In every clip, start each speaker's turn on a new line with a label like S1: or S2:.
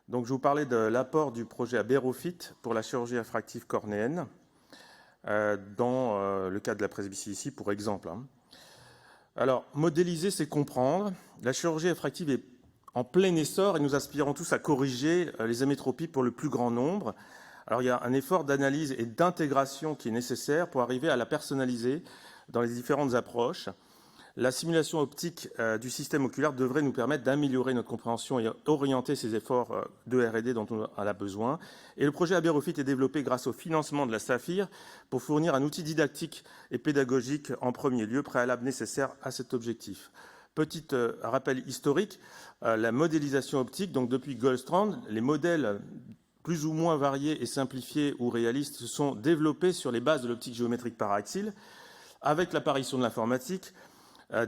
S1: Donc, je vous parlais de l'apport du projet Abérofit pour la chirurgie réfractive cornéenne, dans le cas de la presbytie ici, pour exemple. Alors, modéliser, c'est comprendre. La chirurgie réfractive est en plein essor et nous aspirons tous à corriger les amétropies pour le plus grand nombre. Alors, il y a un effort d'analyse et d'intégration qui est nécessaire pour arriver à la personnaliser dans les différentes approches. La simulation optique du système oculaire devrait nous permettre d'améliorer notre compréhension et orienter ces efforts de R&D dont on a besoin. Et le projet Abérofit est développé grâce au financement de la SAFIR pour fournir un outil didactique et pédagogique en premier lieu, préalable nécessaire à cet objectif. Petit rappel historique, la modélisation optique, donc depuis Goldstrand, les modèles plus ou moins variés et simplifiés ou réalistes se sont développés sur les bases de l'optique géométrique paraxile, avec l'apparition de l'informatique.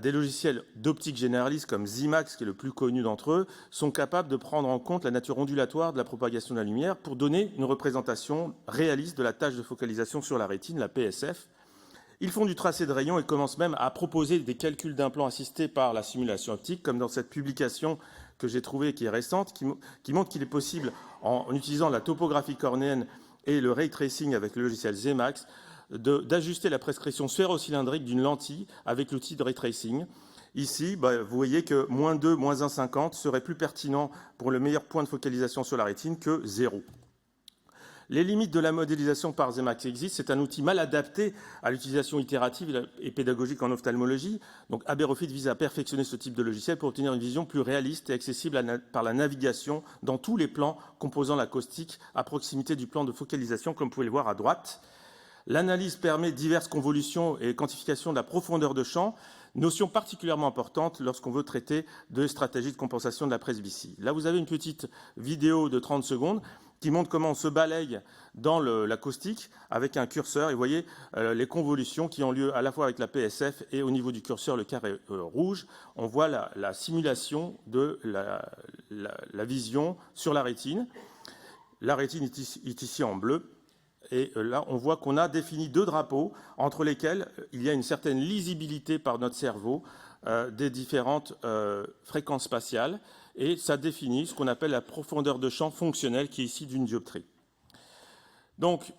S1: Des logiciels d'optique généraliste comme Zimax, qui est le plus connu d'entre eux, sont capables de prendre en compte la nature ondulatoire de la propagation de la lumière pour donner une représentation réaliste de la tâche de focalisation sur la rétine, la PSF. Ils font du tracé de rayons et commencent même à proposer des calculs d'implants assistés par la simulation optique, comme dans cette publication que j'ai trouvée, qui est récente, qui montre qu'il est possible, en utilisant la topographie cornéenne et le ray tracing avec le logiciel Zemax, d'ajuster la prescription sphérocylindrique d'une lentille avec l'outil de ray tracing. Ici, vous voyez que -2, -1,50 serait plus pertinent pour le meilleur point de focalisation sur la rétine que 0. Les limites de la modélisation par Zemax existent. C'est un outil mal adapté à l'utilisation itérative et pédagogique en ophtalmologie. Donc, Abérofit vise à perfectionner ce type de logiciel pour obtenir une vision plus réaliste et accessible par la navigation dans tous les plans composant l'acoustique à proximité du plan de focalisation, comme vous pouvez le voir à droite. L'analyse permet diverses convolutions et quantifications de la profondeur de champ, notion particulièrement importante lorsqu'on veut traiter de stratégies de compensation de la presbytie. Là, vous avez une petite vidéo de 30 secondes qui montre comment on se balaye dans l'acoustique avec un curseur. Et vous voyez les convolutions qui ont lieu à la fois avec la PSF et au niveau du curseur, le carré rouge. On voit la simulation de la vision sur la rétine. La rétine est ici en bleu. Et là, on voit qu'on a défini 2 drapeaux entre lesquels il y a une certaine lisibilité par notre cerveau des différentes fréquences spatiales. Et ça définit ce qu'on appelle la profondeur de champ fonctionnelle qui est ici d'une dioptrie. Donc,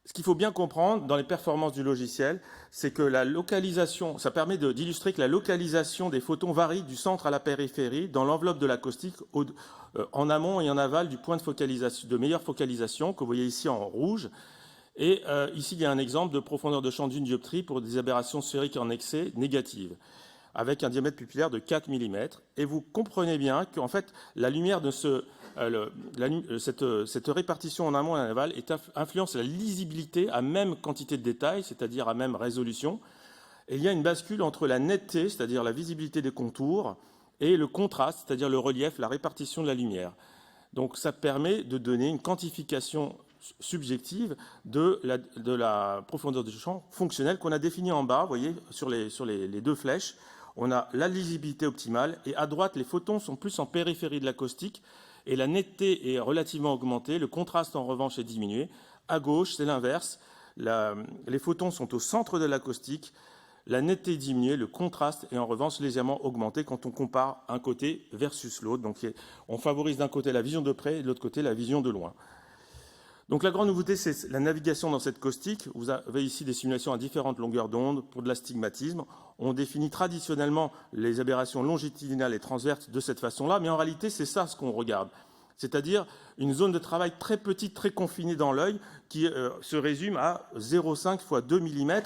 S1: ce qu'il faut bien comprendre dans les performances du logiciel, c'est que la localisation, ça permet d'illustrer que la localisation des photons varie du centre à la périphérie dans l'enveloppe de l'acoustique en amont et en aval du point de focalisation, de meilleure focalisation, que vous voyez ici en rouge. Et ici, il y a un exemple de profondeur de champ d'une dioptrie pour des aberrations sphériques en excès négatives, avec un diamètre pupillaire de 4 mm. Et vous comprenez bien qu'en fait, la lumière de cette répartition en amont et en aval influence la lisibilité à même quantité de détails, c'est-à-dire à même résolution. Et il y a une bascule entre la netteté, c'est-à-dire la visibilité des contours, et le contraste, c'est-à-dire le relief, la répartition de la lumière. Donc ça permet de donner une quantification subjective de la profondeur de champ fonctionnelle qu'on a définie en bas. Vous voyez, sur les 2 flèches, on a la lisibilité optimale, et à droite, les photons sont plus en périphérie de l'acoustique, et la netteté est relativement augmentée, le contraste en revanche est diminué. À gauche, c'est l'inverse, les photons sont au centre de l'acoustique, la netteté est diminuée, le contraste est en revanche légèrement augmenté quand on compare un côté versus l'autre. Donc on favorise d'un côté la vision de près et de l'autre côté la vision de loin. Donc la grande nouveauté, c'est la navigation dans cette caustique. Vous avez ici des simulations à différentes longueurs d'onde pour de l'astigmatisme. On définit traditionnellement les aberrations longitudinales et transverses de cette façon-là, mais en réalité, c'est ça ce qu'on regarde. C'est-à-dire une zone de travail très petite, très confinée dans l'œil, qui se résume à 0,5 x 2 mm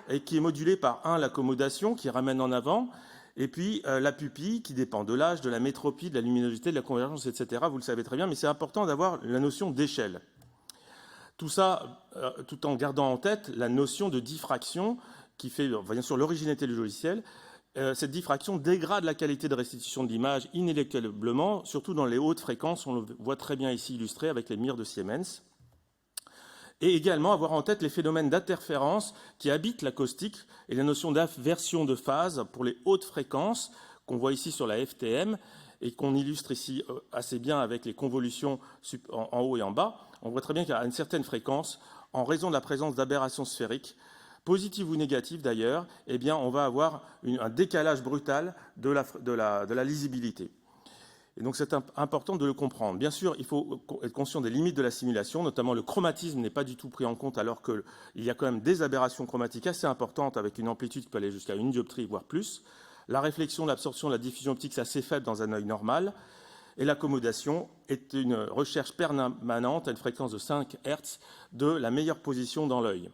S1: et qui est modulée par l'accommodation qui ramène en avant, et puis la pupille qui dépend de l'âge, de la métropie, de la luminosité, de la convergence, etc. Vous le savez très bien, mais c'est important d'avoir la notion d'échelle. Tout ça, tout en gardant en tête la notion de diffraction qui fait bien sûr l'originalité du logiciel. Cette diffraction dégrade la qualité de restitution de l'image inéluctablement, surtout dans les hautes fréquences. On le voit très bien ici illustré avec les mires de Siemens. Et également avoir en tête les phénomènes d'interférence qui habitent l'acoustique et la notion d'inversion de phase pour les hautes fréquences qu'on voit ici sur la FTM et qu'on illustre ici assez bien avec les convolutions en haut et en bas. On voit très bien qu'à une certaine fréquence, en raison de la présence d'aberrations sphériques, positives ou négatives d'ailleurs, eh bien, on va avoir un décalage brutal de la lisibilité. Et donc c'est important de le comprendre. Bien sûr, il faut être conscient des limites de la simulation, notamment le chromatisme n'est pas du tout pris en compte alors qu'il y a quand même des aberrations chromatiques assez importantes avec une amplitude qui peut aller jusqu'à 1 dioptrie, voire plus. La réflexion, l'absorption, la diffusion optique, c'est assez faible dans un œil normal. Et l'accommodation est une recherche permanente à une fréquence de 5 Hz de la meilleure position dans l'œil.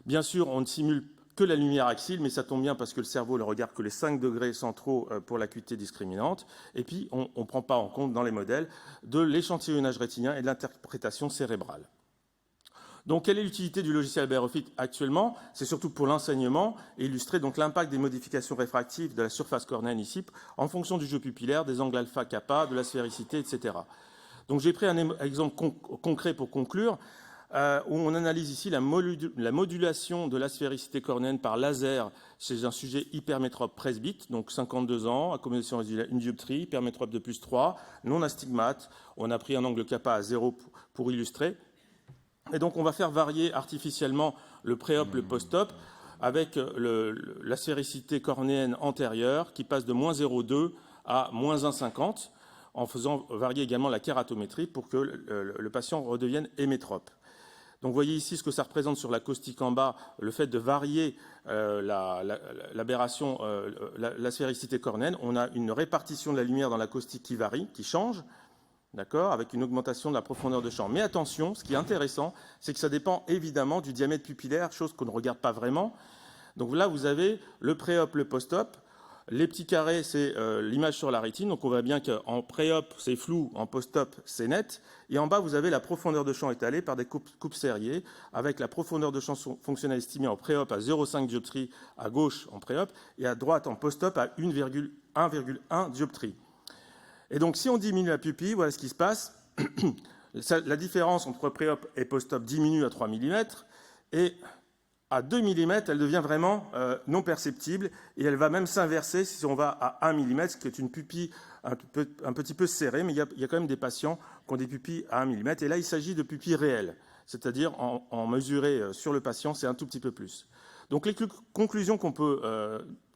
S1: Bien sûr, on ne simule que la lumière axiale, mais ça tombe bien parce que le cerveau ne regarde que les 5 degrés centraux pour l'acuité discriminante. Et puis, on ne prend pas en compte dans les modèles de l'échantillonnage rétinien et de l'interprétation cérébrale. Donc, quelle est l'utilité du logiciel Berofit actuellement? C'est surtout pour l'enseignement et illustrer donc l'impact des modifications réfractives de la surface cornéenne ici en fonction du jeu pupillaire, des angles alpha, kappa, de la sphéricité, etc. Donc, j'ai pris un exemple concret pour conclure. Où on analyse ici la modulation de la sphéricité cornéenne par laser chez un sujet hypermétrope presbyte, donc 52 ans, accommodation résiduelle 1 dioptrie, hypermétrope de plus 3, non astigmate. On a pris un angle kappa à 0 pour illustrer. Et donc on va faire varier artificiellement le pré-op, le post-op, avec la sphéricité cornéenne antérieure qui passe de moins 0,2 à moins 1,50, en faisant varier également la kératométrie pour que le patient redevienne hémétrope. Donc vous voyez ici ce que ça représente sur l'acoustique en bas, le fait de varier l'aberration, la sphéricité cornéenne. On a une répartition de la lumière dans l'acoustique qui varie, qui change, d'accord, avec une augmentation de la profondeur de champ. Mais attention, ce qui est intéressant, c'est que ça dépend évidemment du diamètre pupillaire, chose qu'on ne regarde pas vraiment. Donc là, vous avez le pré-op, le post-op. Les petits carrés, c'est l'image sur la rétine. Donc on voit bien qu'en pré-op, c'est flou, en post-op, c'est net. Et en bas, vous avez la profondeur de champ étalée par des coupes serrées, avec la profondeur de champ fonctionnelle estimée en pré-op à 0,5 dioptrie à gauche en pré-op, et à droite en post-op à 1,1 dioptrie. Et donc si on diminue la pupille, voilà ce qui se passe. La différence entre pré-op et post-op diminue à 3 mm, et à 2 mm, elle devient vraiment non perceptible et elle va même s'inverser si on va à 1 mm, ce qui est une pupille un petit peu serrée, mais il y a quand même des patients qui ont des pupilles à 1 mm. Et là, il s'agit de pupilles réelles, c'est-à-dire en mesuré sur le patient, c'est un tout petit peu plus. Donc les conclusions qu'on peut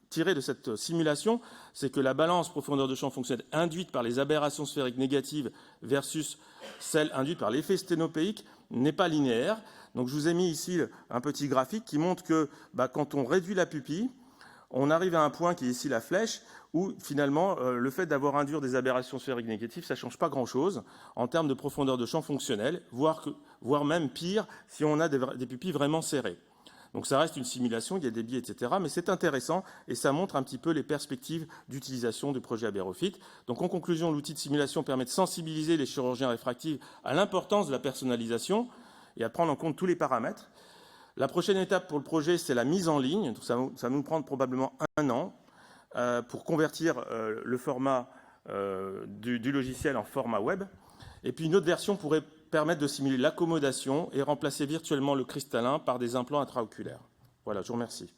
S1: tirer de cette simulation, c'est que la balance profondeur de champ fonctionnelle induite par les aberrations sphériques négatives versus celle induite par l'effet sténopéique n'est pas linéaire. Donc je vous ai mis ici un petit graphique qui montre que quand on réduit la pupille, on arrive à un point qui est ici la flèche, où finalement le fait d'avoir induit des aberrations sphériques négatives, ça ne change pas grand-chose en termes de profondeur de champ fonctionnelle, voire même pire si on a des pupilles vraiment serrées. Donc ça reste une simulation, il y a des biais, etc. Mais c'est intéressant et ça montre un petit peu les perspectives d'utilisation du projet Berofit. Donc en conclusion, l'outil de simulation permet de sensibiliser les chirurgiens réfractifs à l'importance de la personnalisation et à prendre en compte tous les paramètres. La prochaine étape pour le projet, c'est la mise en ligne. Donc ça va nous prendre probablement 1 an pour convertir le format du logiciel en format web. Et puis une autre version pourrait permettre de simuler l'accommodation et remplacer virtuellement le cristallin par des implants intraoculaires. Voilà, je vous remercie.